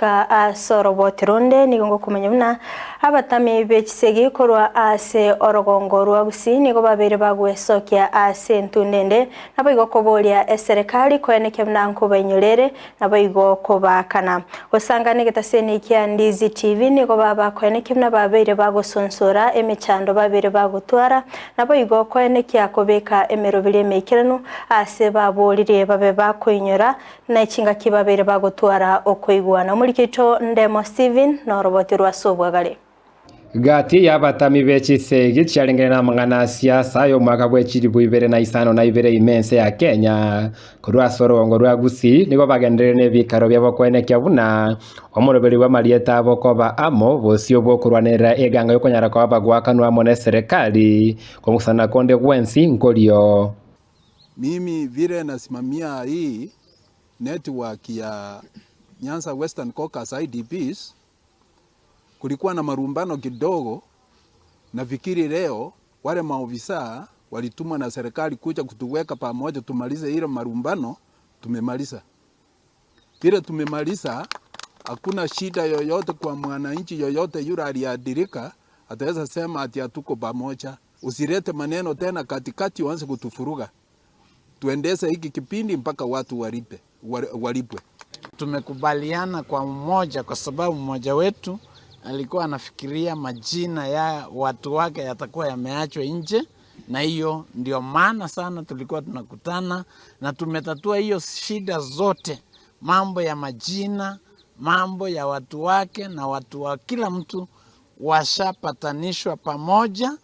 goka asoro botironde nigongo kumenya buna abatami bechisegi korwa ase orogongo rwa Gusii nigo babere bagwesokia ase ntundende nabo igokoboria eserikali kweneke bnanko banyorere nabo igokobakana osangane getaseni kya Ndizi TV nigo baba kweneke bna babere bagosonsora emechando babere bagotwara nabo igokweneke akobeka emerobire mekirano ase baborire babe bakoinyora na chinga kibabere bagotwara okoigwana muri kito Ndemo Steven no roboti rwa Sobwagale gati y'abatami bechisegi cyarengere na mangana siasa yo mwaka bw'ekiri bwibere na isano na ibere imense ya Kenya kurwa sorongo rwa Gusii nigo bagendere nebikaro by'abakweneke buna omuroberi wa Marieta bokoba amo bosio bokurwanera eganga yo konyara kwa bagwakanwa mone serikali kwa musana konde gwensi nkolio. Mimi vile nasimamia hii network ya Nyanza Western Caucus IDPs, kulikuwa na marumbano kidogo. Nafikiri leo wale maofisa walitumwa na serikali kuja kutuweka pamoja tumalize ile marumbano. Tumemaliza. Vile tumemaliza, hakuna shida yoyote kwa mwananchi yoyote yule aliathirika ataweza sema ati hatuko pamoja. Usirete maneno tena katikati uanze kutufuruga. Tuendeze hiki kipindi mpaka watu walipwe. Tumekubaliana kwa mmoja kwa sababu mmoja wetu alikuwa anafikiria majina ya watu wake yatakuwa yameachwa nje, na hiyo ndio maana sana tulikuwa tunakutana na tumetatua hiyo shida zote, mambo ya majina, mambo ya watu wake na watu wa kila mtu washapatanishwa pamoja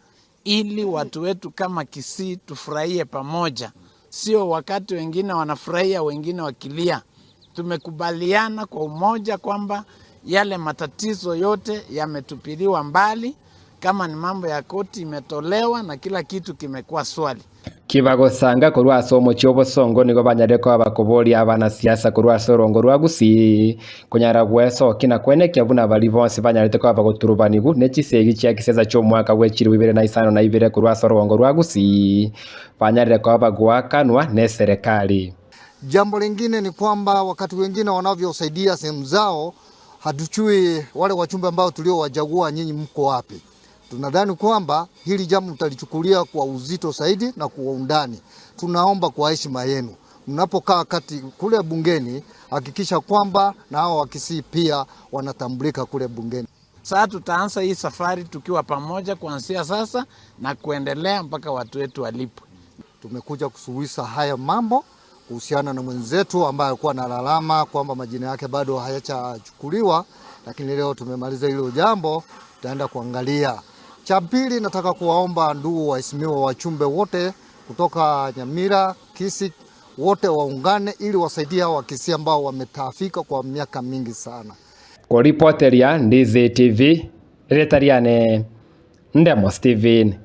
ili watu wetu kama Kisii tufurahie pamoja. Sio wakati wengine wanafurahia wengine wakilia. Tumekubaliana kwa umoja kwamba yale matatizo yote yametupiliwa mbali, kama ni mambo ya koti imetolewa na kila kitu kimekuwa swali. Kibagosanga kurwa somo cyobosongo nigo banyareko abakobori abana siasa kurwa sorongo rwa Gusii kunyara gweso kina kweneke buna bali bonse banyarete ko abagoturubanigu nechisegi cya kiseza cyo mwaka w'ekiri wibere na isano na ibere kurwa sorongo rwa Gusii banyarete ko abagwakanwa ne serikali. Jambo lingine ni kwamba wakati wengine wanavyosaidia sehemu zao hatuchui wale wachumbe ambao tuliowachagua nyinyi mko wapi. Tunadhani kwamba hili jambo mtalichukulia kwa uzito zaidi na kwa undani. Tunaomba kwa heshima yenu, mnapokaa kule bungeni hakikisha kwamba na hao wa Kisii pia wanatambulika kule bungeni. Sasa tutaanza hii safari tukiwa pamoja kuanzia sasa na kuendelea mpaka watu wetu walipwe. Tumekuja kusuluhisha haya mambo kuhusiana na mwenzetu ambaye alikuwa analalama kwamba majina yake bado hayajachukuliwa, lakini leo tumemaliza hilo jambo, tutaenda kuangalia. Cha pili, nataka kuwaomba ndugu waheshimiwa wachumbe wote kutoka Nyamira, Kisii, wote waungane ili wasaidie hao wa Kisii ambao wametaafika kwa miaka mingi sana. Kwa reporter ya Ndizi TV, Retariane Ndemo Steven.